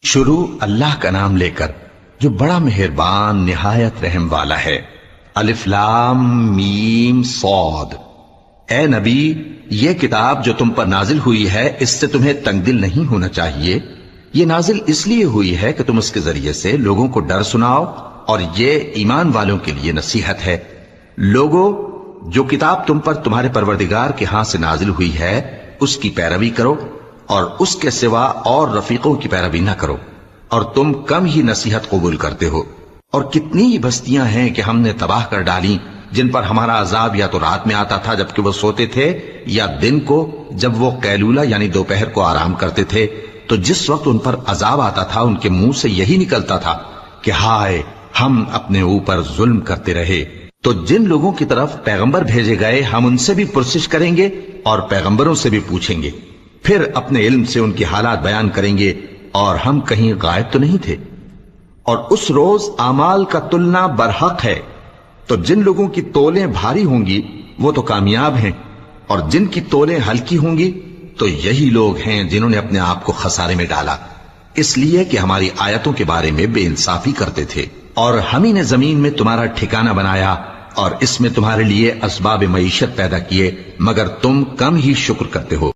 شروع اللہ کا نام لے کر جو بڑا مہربان نہایت رحم والا ہے۔ الف لام میم صاد۔ اے نبی، یہ کتاب جو تم پر نازل ہوئی ہے اس سے تمہیں تنگ دل نہیں ہونا چاہیے۔ یہ نازل اس لیے ہوئی ہے کہ تم اس کے ذریعے سے لوگوں کو ڈر سناؤ، اور یہ ایمان والوں کے لیے نصیحت ہے۔ لوگوں، جو کتاب تم پر تمہارے پروردگار کے ہاں سے نازل ہوئی ہے اس کی پیروی کرو، اور اس کے سوا اور رفیقوں کی پیروی نہ کرو، اور تم کم ہی نصیحت قبول کرتے ہو۔ اور کتنی ہی بستیاں ہیں کہ ہم نے تباہ کر ڈالی جن پر ہمارا عذاب یا تو رات میں آتا تھا جبکہ وہ سوتے تھے، یا دن کو جب وہ قیلولہ یعنی دوپہر کو آرام کرتے تھے، تو جس وقت ان پر عذاب آتا تھا ان کے منہ سے یہی نکلتا تھا کہ ہائے، ہم اپنے اوپر ظلم کرتے رہے۔ تو جن لوگوں کی طرف پیغمبر بھیجے گئے ہم ان سے بھی پرسش کریں گے اور پیغمبروں سے بھی پوچھیں گے، پھر اپنے علم سے ان کی حالات بیان کریں گے، اور ہم کہیں غائب تو نہیں تھے۔ اور اس روز اعمال کا تلنا برحق ہے، تو جن لوگوں کی تولیں بھاری ہوں گی وہ تو کامیاب ہیں، اور جن کی تولیں ہلکی ہوں گی تو یہی لوگ ہیں جنہوں نے اپنے آپ کو خسارے میں ڈالا، اس لیے کہ ہماری آیتوں کے بارے میں بے انصافی کرتے تھے۔ اور ہم ہی نے زمین میں تمہارا ٹھکانہ بنایا اور اس میں تمہارے لیے اسباب معیشت پیدا کیے، مگر تم کم ہی شکر کرتے ہو۔